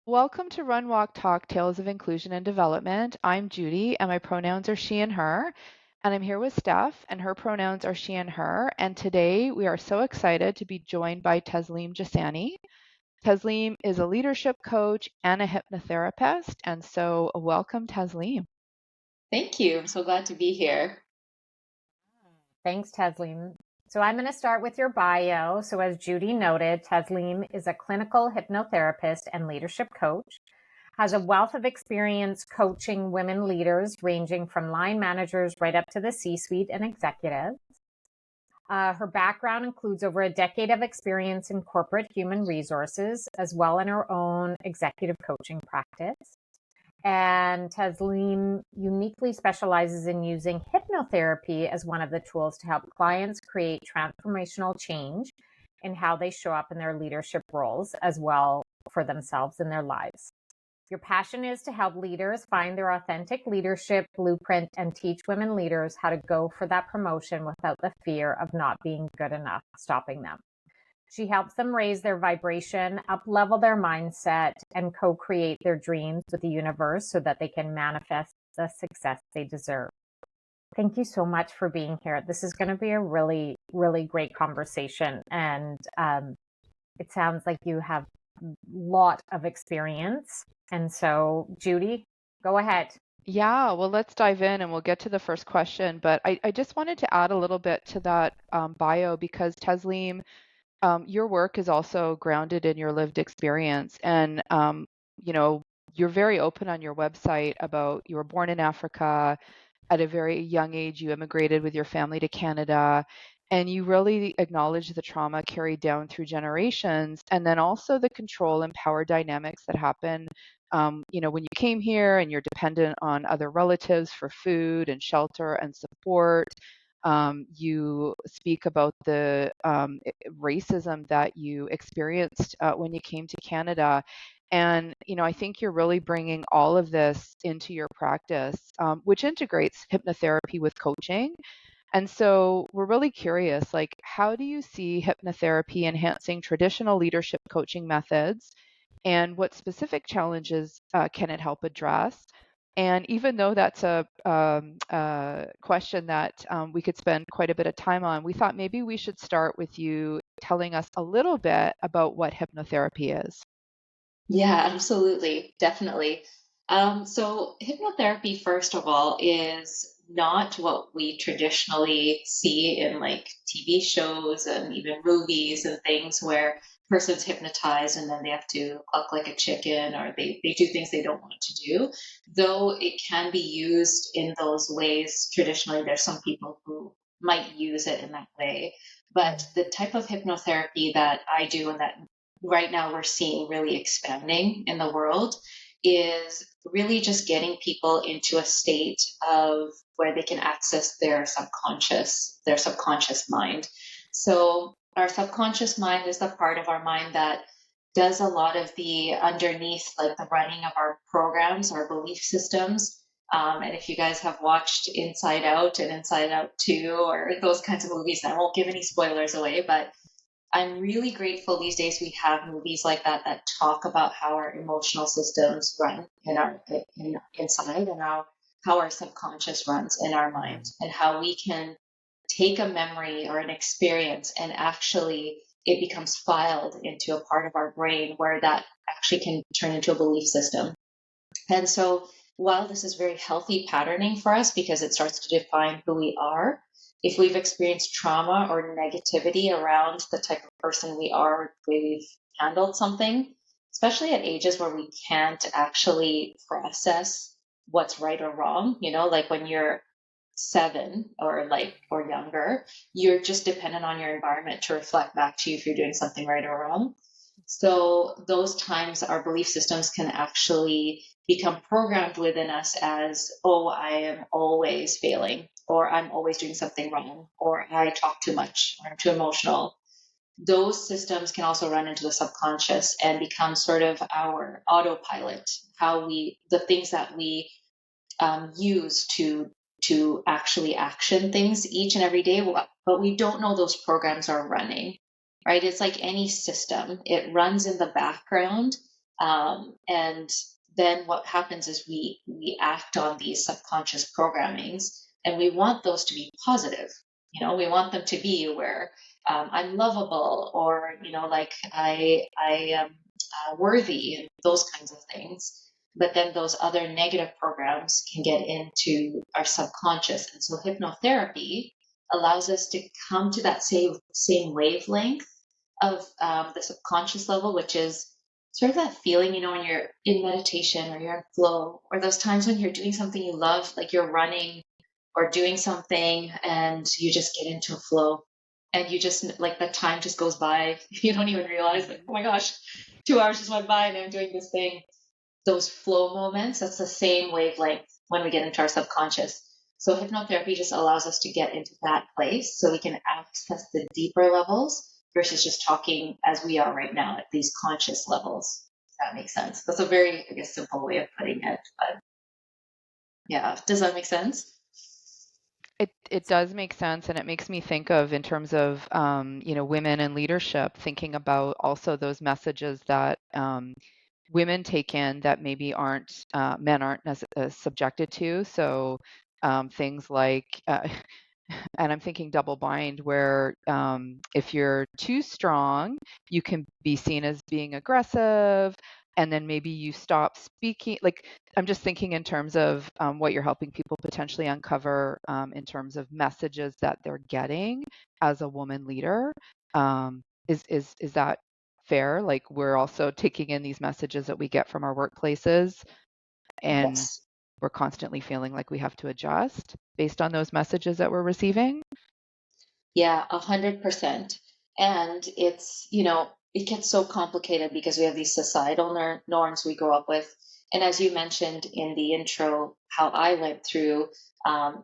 Welcome to Run Walk Talk Tales of Inclusion and Development. I'm Judy, and my pronouns are she and her. And I'm here with Steph, and her pronouns are she and her. And today we are so excited to be joined by Tasleem Jessani. Tasleem is a leadership coach and a hypnotherapist. And so, welcome, Tasleem. Thank you. I'm so glad to be here. Thanks, Tasleem. So I'm going to start with your bio. So as Judy noted, Tasleem is a clinical hypnotherapist and leadership coach, has a wealth of experience coaching women leaders ranging from line managers right up to the C-suite and executives. Her background includes over a decade of experience in corporate human resources, as well in her own executive coaching practice. And Tasleem uniquely specializes in using hypnotherapy as one of the tools to help clients create transformational change in how they show up in their leadership roles, as well for themselves and their lives. Your passion is to help leaders find their authentic leadership blueprint and teach women leaders how to go for that promotion without the fear of not being good enough stopping them. She helps them raise their vibration, up-level their mindset, and co-create their dreams with the universe so that they can manifest the success they deserve. Thank you so much for being here. This is going to be a really, really great conversation. And it sounds like you have a lot of experience. And so, Judy, go ahead. Yeah, well, let's dive in and we'll get to the first question. But I just wanted to add a little bit to that bio because Tasleem, your work is also grounded in your lived experience. And, you're very open on your website about you were born in Africa. At a very young age, you immigrated with your family to Canada. And you really acknowledge the trauma carried down through generations, and then also the control and power dynamics that happen. When you came here and you're dependent on other relatives for food and shelter and support. You speak about the racism that you experienced when you came to Canada. And, I think you're really bringing all of this into your practice, which integrates hypnotherapy with coaching. And so we're really curious, like, how do you see hypnotherapy enhancing traditional leadership coaching methods? And what specific challenges can it help address? And even though that's a question that we could spend quite a bit of time on, we thought maybe we should start with you telling us a little bit about what hypnotherapy is. Yeah, absolutely. Definitely. So hypnotherapy, first of all, is not what we traditionally see in like TV shows and even movies and things where a person's hypnotized and then they have to cluck like a chicken or they do things they don't want to do. Though it can be used in those ways traditionally, there's some people who might use it in that way. But the type of hypnotherapy that I do and that right now we're seeing really expanding in the world is really just getting people into a state of where they can access their subconscious mind. So our subconscious mind is the part of our mind that does a lot of the underneath, like the running of our programs, our belief systems. And if you guys have watched Inside Out and Inside Out 2 or those kinds of movies, I won't give any spoilers away, but I'm really grateful these days we have movies like that that talk about how our emotional systems run inside and how our subconscious runs in our mind and how we can take a memory or an experience and actually it becomes filed into a part of our brain where that actually can turn into a belief system. And so while this is very healthy patterning for us because it starts to define who we are, if we've experienced trauma or negativity around the type of person we are, the way we've handled something, especially at ages where we can't actually process what's right or wrong, like when you're 7 or younger, you're just dependent on your environment to reflect back to you if you're doing something right or wrong. So those times our belief systems can actually become programmed within us as, oh, I am always failing, or I'm always doing something wrong, or I talk too much, or I'm too emotional. Those systems can also run into the subconscious and become sort of our autopilot, the things that we use to actually action things each and every day, but we don't know those programs are running, right? It's like any system. It runs in the background And then what happens is we act on these subconscious programmings, and we want those to be positive. We want them to be where I'm lovable, or like I am worthy, and those kinds of things. But then those other negative programs can get into our subconscious, and so hypnotherapy allows us to come to that same wavelength of the subconscious level, which is sort of that feeling, when you're in meditation or you're in flow, or those times when you're doing something you love, like you're running or doing something, and you just get into a flow, and you just, like, the time just goes by. You don't even realize, like, oh my gosh, 2 hours just went by and I'm doing this thing. Those flow moments, that's the same wavelength when we get into our subconscious. So hypnotherapy just allows us to get into that place so we can access the deeper levels versus just talking as we are right now at these conscious levels. If that makes sense. That's a very, I guess, simple way of putting it. But yeah, does that make sense? It does make sense, and it makes me think of, in terms of women in leadership, thinking about also those messages that women take in that maybe aren't men aren't subjected to. So things like and I'm thinking double bind, where if you're too strong, you can be seen as being aggressive, and then maybe you stop speaking. Like, I'm just thinking in terms of what you're helping people potentially uncover in terms of messages that they're getting as a woman leader. Is that fair? Like, we're also taking in these messages that we get from our workplaces, and Yes. we're constantly feeling like we have to adjust based on those messages that we're receiving. Yeah, 100%. And it gets so complicated because we have these societal norms we grow up with. And as you mentioned in the intro, how I went through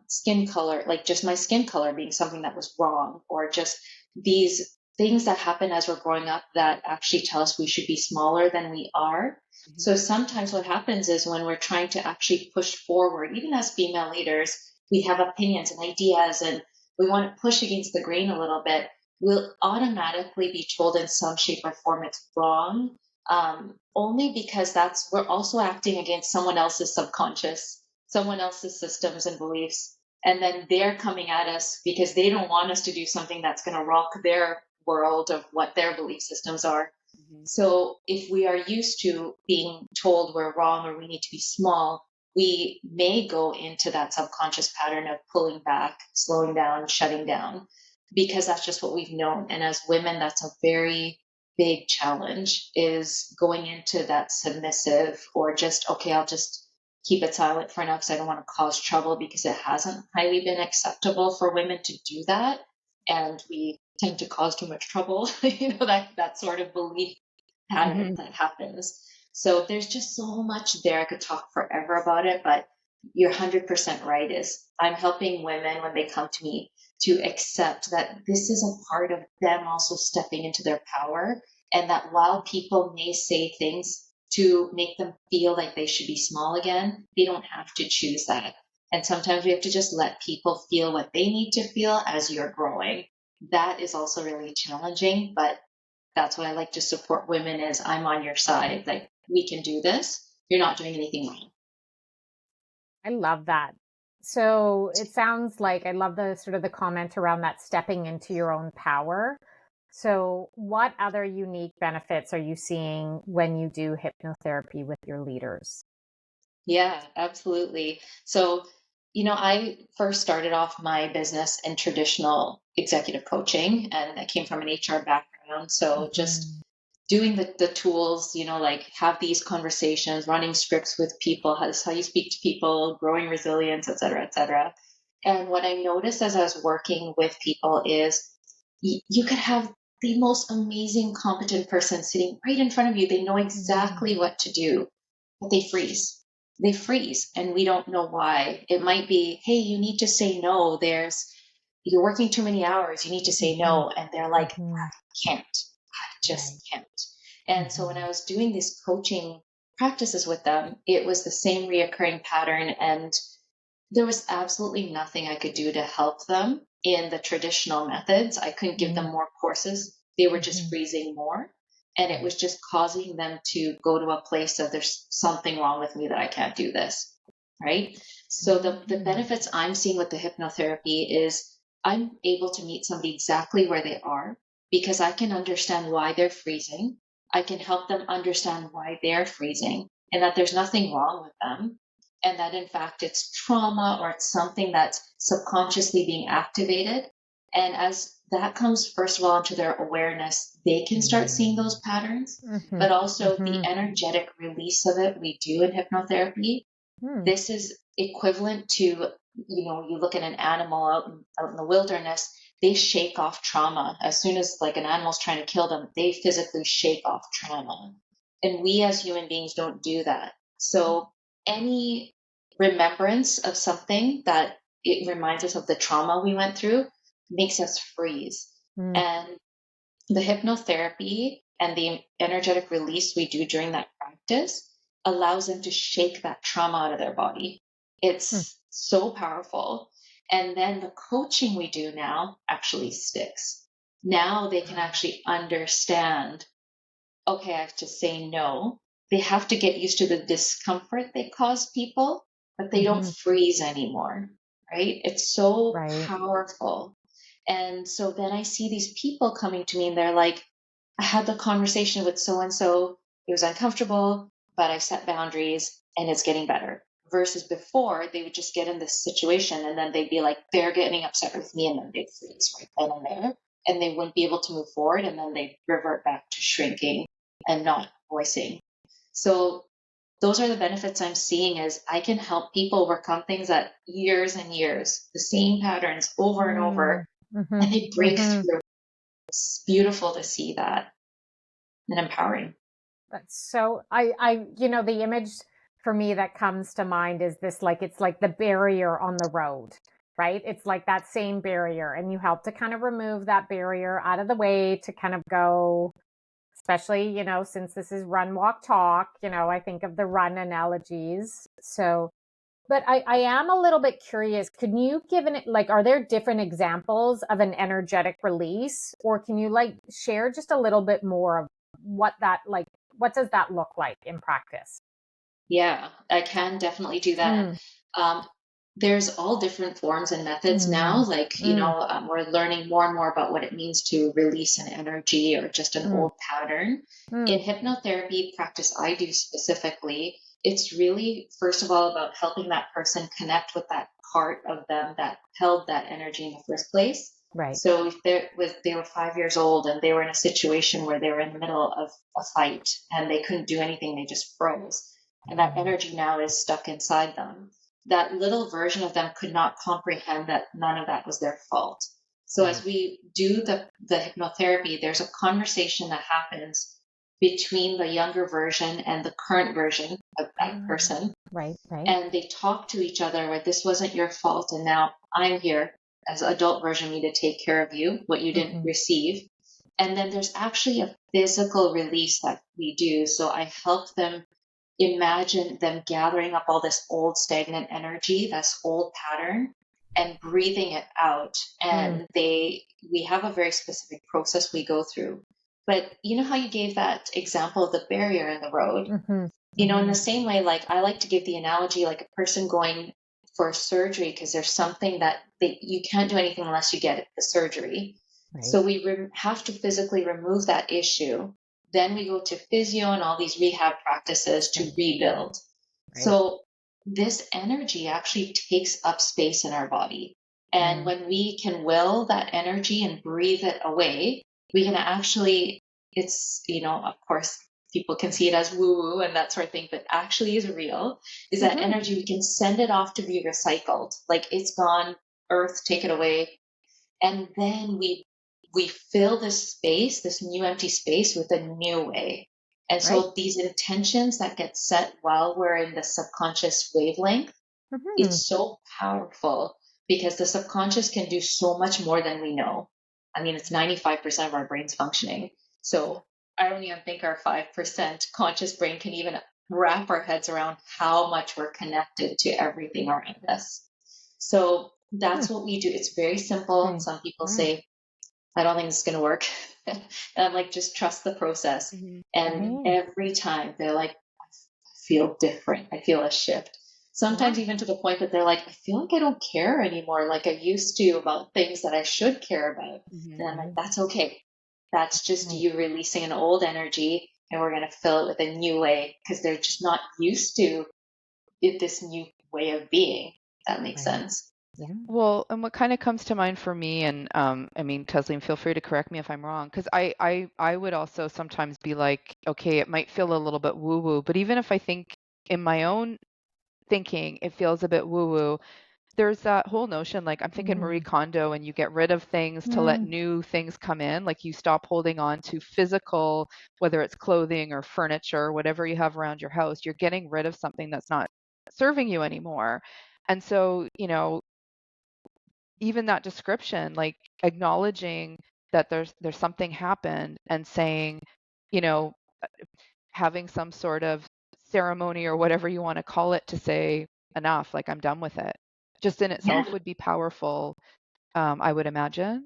skin color, like just my skin color being something that was wrong, or just these things that happen as we're growing up that actually tell us we should be smaller than we are. Mhm. So sometimes what happens is when we're trying to actually push forward, even as female leaders, we have opinions and ideas, and we want to push against the grain a little bit, we'll automatically be told in some shape or form it's wrong, only because we're also acting against someone else's subconscious, someone else's systems and beliefs. And then they're coming at us because they don't want us to do something that's going to rock their world of what their belief systems are. Mhm. So if we are used to being told we're wrong or we need to be small, we may go into that subconscious pattern of pulling back, slowing down, shutting down, because that's just what we've known. And as women, that's a very big challenge, is going into that submissive, or just, okay, I'll just keep it silent for now because I don't want to cause trouble, because it hasn't highly been acceptable for women to do that. And we tend to cause too much trouble, that sort of belief pattern Mhm. that happens. So there's just so much there. I could talk forever about it, but you're 100% right. Is I'm helping women when they come to me to accept that this is a part of them also stepping into their power, and that while people may say things to make them feel like they should be small again, they don't have to choose that. And sometimes we have to just let people feel what they need to feel as you're growing. That is also really challenging, but that's what I like to support women is I'm on your side. Like, we can do this. You're not doing anything wrong. I love that. So it sounds like I love the sort of the comment around that stepping into your own power. So, what other unique benefits are you seeing when you do hypnotherapy with your leaders? Yeah, absolutely. So, I first started off my business in traditional executive coaching, and I came from an HR background. So just Mhm. doing the tools, like have these conversations, running scripts with people, how you speak to people, growing resilience, et cetera, et cetera. And what I noticed as I was working with people is you could have the most amazing, competent person sitting right in front of you. They know Mhm. exactly what to do, but they freeze. They freeze, and we don't know why. It might be, hey, you need to say no. You're working too many hours. You need to say Mhm. no. And they're like, Mhm. can't. I Right. just can't. And so when I Mhm. was doing these coaching practices with them, it was the same reoccurring pattern. And there was absolutely nothing I could do to help them in the traditional methods. I couldn't give them Mhm. more courses. They were just Mhm. freezing more. And it was just causing them to go to a place of there's something wrong with me that I can't do this. Right. So the benefits I'm seeing with the hypnotherapy is I'm able to meet somebody exactly where they are because I can understand why they're freezing. I can help them understand why they're freezing and that there's nothing wrong with them. And that in fact it's trauma or it's something that's subconsciously being activated. And as that comes, first of all, into their awareness, they can start seeing those patterns, but also the energetic release of it we do in hypnotherapy. This is equivalent to, you look at an animal out in the wilderness, they shake off trauma. As soon as like an animal's trying to kill them, they physically shake off trauma. And we as human beings don't do that. So any remembrance of something that it reminds us of the trauma we went through makes us freeze. And the hypnotherapy and the energetic release we do during that practice allows them to shake that trauma out of their body. It's so powerful. And then the coaching we do now actually sticks. Now they can actually understand, okay, I have to say no. They have to get used to the discomfort they cause people, but they don't freeze anymore, right? It's so powerful. And so then I see these people coming to me and they're like, I had the conversation with so and so. It was uncomfortable, but I set boundaries and it's getting better. Versus before, they would just get in this situation and then they'd be like, they're getting upset with me and then they'd freeze right then and there. And they wouldn't be able to move forward and then they'd revert back to shrinking and not voicing. So those are the benefits I'm seeing is I can help people overcome things that years and years, the same patterns over and over, and they break through. It's beautiful to see that and empowering. That's so, the image for me that comes to mind is this, like, it's like the barrier on the road, right? It's like that same barrier, and you help to kind of remove that barrier out of the way to kind of go, especially, since this is run, walk, talk, I think of the run analogies. So, but I am a little bit curious. Can you give are there different examples of an energetic release, or can you share just a little bit more of what does that look like in practice? Yeah, I can definitely do that. There's all different forms and methods now. We're learning more and more about what it means to release an energy or just an old pattern. In hypnotherapy practice I do specifically, it's really, first of all, about helping that person connect with that part of them that held that energy in the first place. Right. So if they were 5 years old and they were in a situation where they were in the middle of a fight and they couldn't do anything, they just froze. And that energy now is stuck inside them. That little version of them could not comprehend that none of that was their fault. So as we do the hypnotherapy, there's a conversation that happens between the younger version and the current version of that person. Right. And they talk to each other where this wasn't your fault. And now I'm here as adult version of me to take care of you, what you didn't receive. And then there's actually a physical release that we do. So I help them imagine them gathering up all this old stagnant energy, this old pattern, and breathing it out. And we have a very specific process we go through. But you know how you gave that example of the barrier in the road? In the same way, like I like to give the analogy like a person going for surgery because there's something that you can't do anything unless you get the surgery. Right. So we have to physically remove that issue. Then we go to physio and all these rehab practices to rebuild. Right. So this energy actually takes up space in our body. And when we can will that energy and breathe it away, we can actually, it's, of course, people can see it as woo-woo and that sort of thing, but actually is real, is that energy, we can send it off to be recycled. Like it's gone, earth, take it away. And then we fill this space, this new empty space with a new way. And so these intentions that get set while we're in the subconscious wavelength, it's so powerful because the subconscious can do so much more than we know. I mean, it's 95% of our brain's functioning. So I don't even think our 5% conscious brain can even wrap our heads around how much we're connected to everything around us. So that's what we do. It's very simple. Some people say, I don't think it's going to work. And I'm like, just trust the process. Mhm. And Right. every time they're like, I feel different. I feel a shift. Yeah. Sometimes even to the point that they're like, I feel like I don't care anymore like I used to about things that I should care about. Mhm. And I'm like, Right. that's okay. That's just Right. you releasing an old energy, and we're going to fill it with a new way because they're just not used to this new way of being. That makes Right. sense. Yeah. Well, and what kind of comes to mind for me, and I mean, Tasleem, feel free to correct me if I'm wrong, because I would also sometimes be like, okay, it might feel a little bit woo woo, but even if I think in my own thinking it feels a bit woo woo, there's that whole notion, like I'm thinking Marie Mm. Kondo, and you get rid of things to let Mm. new things come in, like you stop holding on to physical, whether it's clothing or furniture, whatever you have around your house, you're getting rid of something that's not serving you anymore. And so, even that description, like acknowledging that there's something happened and saying, you know, having some sort of ceremony or whatever you want to call it to say enough, like I'm done with it, just in Yeah. itself would be powerful, I would imagine.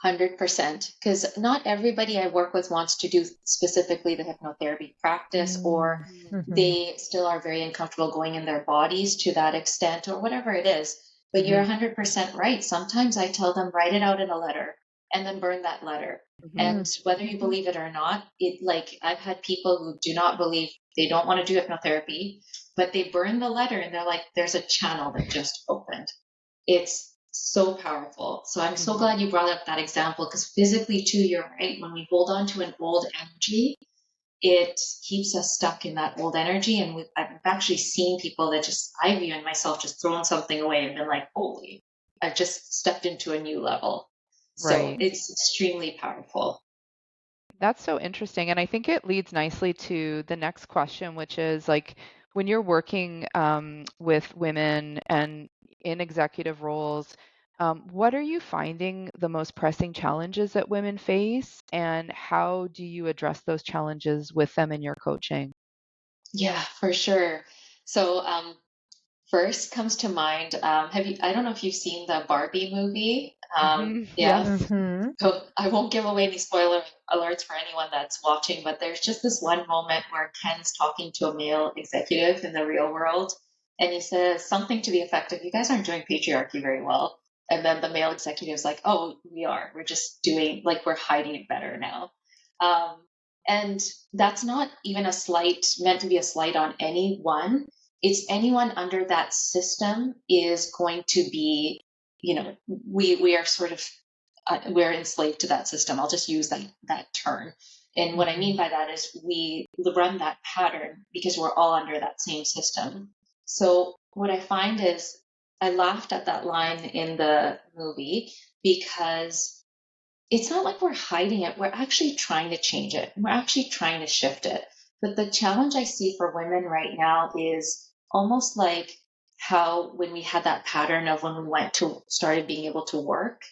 100%. Because not everybody I work with wants to do specifically the hypnotherapy practice, or Mm. Mhm. Mhm. they still are very uncomfortable going in their bodies to that extent, or whatever it is. But you're Mhm. 100% right. Sometimes I tell them, write it out in a letter and then burn that letter. Mhm. And Mm. whether you believe it or not, it like I've had people who do not believe, they don't want to do hypnotherapy, but they burn the letter and they're like, there's a channel that just opened. It's so powerful. So I'm so Mhm. glad you brought up that example, because physically too, you're right. When we hold on to an old energy, it keeps us stuck in that old energy. And I've actually seen people that just, I've even myself just thrown something away and been like, holy, I've just stepped into a new level. So Right. it's extremely powerful. That's so interesting. And I think it leads nicely to the next question, which is like when you're working with women and in executive roles, what are you finding the most pressing challenges that women face, and how do you address those challenges with them in your coaching? Yeah, for sure. So, first comes to mind, I don't know if you've seen the Barbie movie. Yeah. Yes. Mhm. So I won't give away any spoiler alerts for anyone that's watching, but there's just this one moment where Ken's talking to a male executive in the real world, and he says something to the effect of, "You guys aren't doing patriarchy very well." And then the male executive's like, "Oh, we are. We're just doing like we're hiding it better now." Um, and that's not even a slight meant to be a slight on anyone. It's anyone under that system is going to be, we are sort of we're enslaved to that system. I'll just use that term. And what I mean Mhm. by that is we run that pattern because we're all under that same system. So what I find is I laughed at that line in the movie because it's not like we're hiding it. We're actually trying to change it. We're actually trying to shift it. But the challenge I see for women right now is almost like how when we had that pattern of when we started being able to work,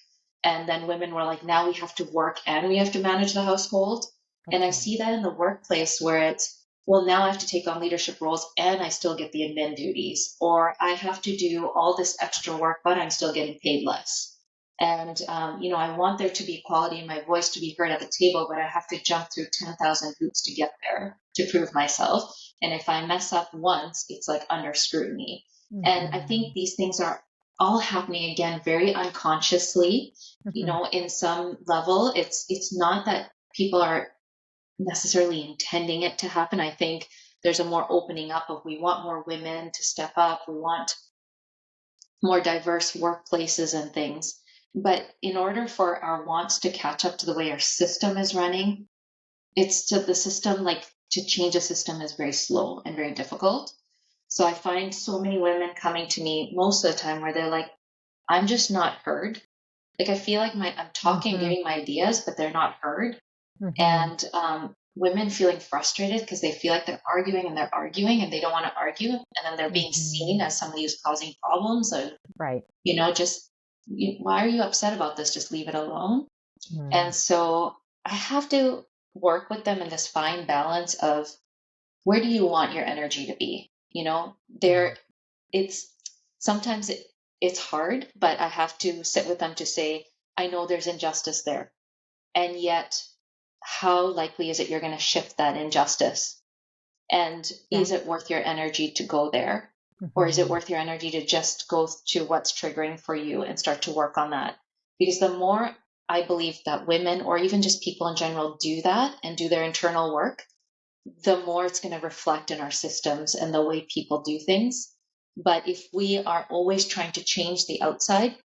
and then women were like, now we have to work and we have to manage the household. And I Okay. see that in the workplace where it's, well, now I have to take on leadership roles and I still get the admin duties, or I have to do all this extra work, but I'm still getting paid less. And, I want there to be equality and my voice to be heard at the table, but I have to jump through 10,000 hoops to get there to prove myself. And if I mess up once, it's like under scrutiny. And I think Mhm. these things are all happening again very unconsciously. Mhm. In some level, it's not that people are necessarily intending it to happen. I think there's a more opening up of we want more women to step up. We want more diverse workplaces and things. But in order for our wants to catch up to the way our system is running, it's to the system, like to change a system is very slow and very difficult. So I find so many women coming to me most of the time where they're like, I'm just not heard. Like I feel like I'm talking, Mhm. giving my ideas, but they're not heard. Mhm. And women feeling frustrated because they feel like they're arguing and they don't want to argue. And then they're being seen Mhm. as somebody who's causing problems. And Right. just why are you upset about this? Just leave it alone. And Mm. so I have to work with them in this fine balance of where do you want your energy to be? There Right. it's sometimes it's hard, but I have to sit with them to say, I know there's injustice there. And yet, how likely is it you're going to shift that injustice? And Yeah. is it worth your energy to go there? Or is it Mhm. worth your energy to just go to what's triggering for you and start to work on that? Because the more I believe that women, or even just people in general, do that and do their internal work, the more it's going to reflect in our systems and the way people do things. But if we are always trying to change the outside,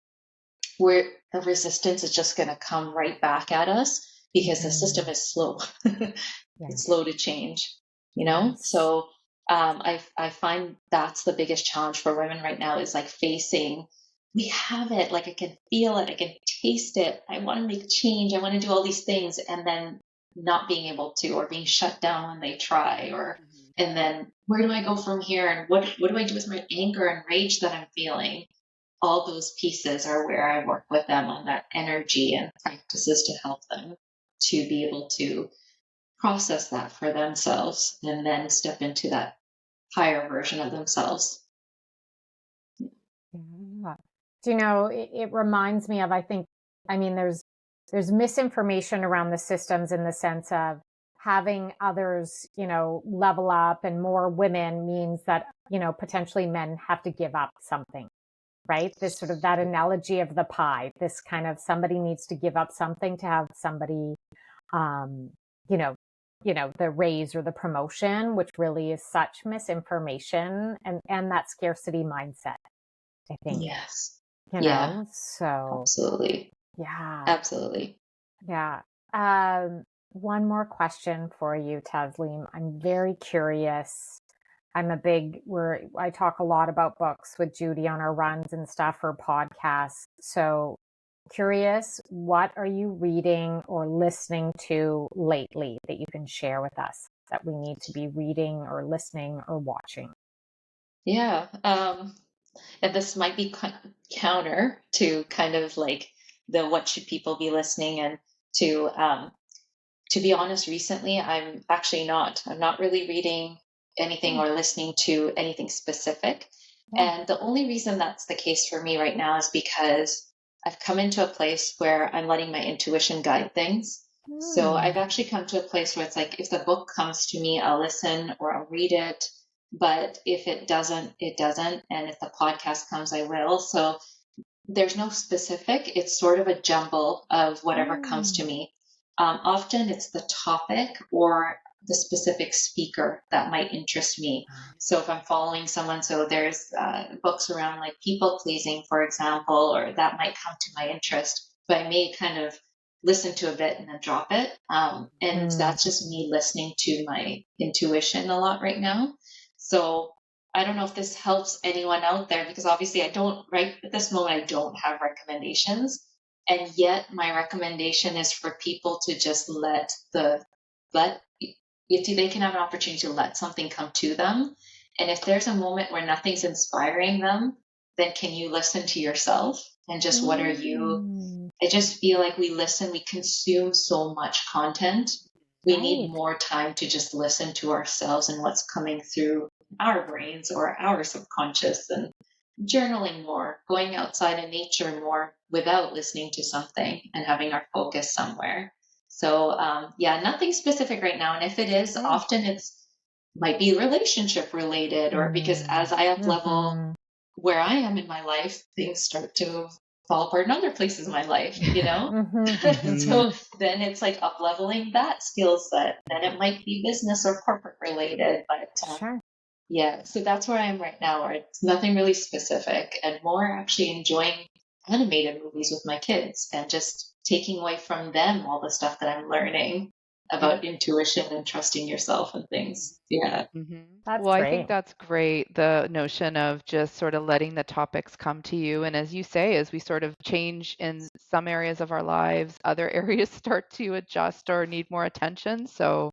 where the resistance is just going to come right back at us because the system Mhm. is slow. It's Yes. slow to change, you know? Yes. So I find that's the biggest challenge for women right now is like facing, we have it, like I can feel it, I can taste it. I want to make change. I want to do all these things. And then not being able to, or being shut down when they try, or, Mhm. and then where do I go from here? And what do I do with my anger and rage that I'm feeling? All those pieces are where I work with them on that energy and practices to help them to be able to process that for themselves and then step into that higher version of themselves. Yeah. Do you know, it reminds me of, I think, I mean, there's misinformation around the systems in the sense of having others, level up and more women means that, potentially men have to give up something, right? This sort of that analogy of the pie, this kind of somebody needs to give up something to have somebody, um, you know, the raise or the promotion, which really is such misinformation and that scarcity mindset, I think, Yes. Yeah, so absolutely. yeah, Absolutely. yeah. Um, One more question for you, Tasleem. I'm very curious. I talk a lot about books with Judy on our runs and stuff or podcasts. So curious, what are you reading or listening to lately that you can share with us that we need to be reading or listening or watching? Yeah. And this might be counter to kind of like the what should people be listening, and to be honest, recently I'm actually not. I'm not really reading anything Hmm, or listening to anything specific. yeah. And the only reason that's the case for me right now is because I've come into a place where I'm letting my intuition guide things. So Hmm. I've actually come to a place where it's like if the book comes to me, I'll listen or I'll read it. But if it doesn't, it doesn't. And if the podcast comes, I will. So there's no specific, it's sort of a jumble of whatever comes to Hmm. me. Often it's the topic or the specific speaker that might interest me. So if I'm following someone, so there's books around like people pleasing, for example, or that might come to my interest, but I may kind of listen to a bit and then drop it. And Hmm. that's just me listening to my intuition a lot right now. So I don't know if this helps anyone out there because obviously I don't, right at this moment, I don't have recommendations. And yet my recommendation is for people to just let, if they can have an opportunity to let something come to them. And if there's a moment where nothing's inspiring them, then can you listen to yourself and just what are you? Hmm. I just feel like we listen, we consume so much content. We need Right. more time to just listen to ourselves and what's coming through our brains or our subconscious, and journaling more, going outside in nature more without listening to something and having our focus somewhere. So, yeah, nothing specific right now. And if it is, Okay. often it's might be relationship related, or because Mm. as I up level Mhm. where I am in my life, things start to fall apart in other places in my life, you know? Mhm. And so Mhm. then it's like up leveling that skill set. Then it might be business or corporate related, but Sure. yeah, so that's where I am right now, where it's nothing really specific and more actually enjoying animated movies with my kids and just taking away from them all the stuff that I'm learning Yeah. about intuition and trusting yourself and things. Yeah. That's Well, I think great. that's great, the notion of just sort of letting the topics come to you. And as you say, as we sort of change in some areas of our lives, other areas start to adjust or need more attention. So,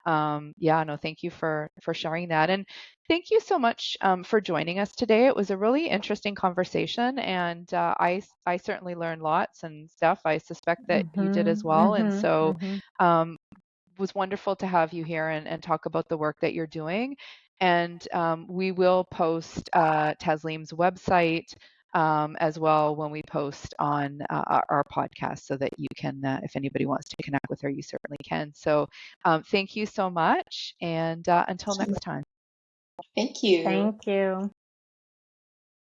yeah, no, thank you for sharing that. And thank you so much for joining us today. It was a really interesting conversation, and I certainly learned lots and stuff. I suspect that you did as Mhm. well. And Mhm. so, Mhm. um, was wonderful to have you here and talk about the work that you're doing. And we will post Tasleem's website as well when we post on our podcast, so that you can, if anybody wants to connect with her, you certainly can. So thank you so much, and until next time. Thank you. Thank you.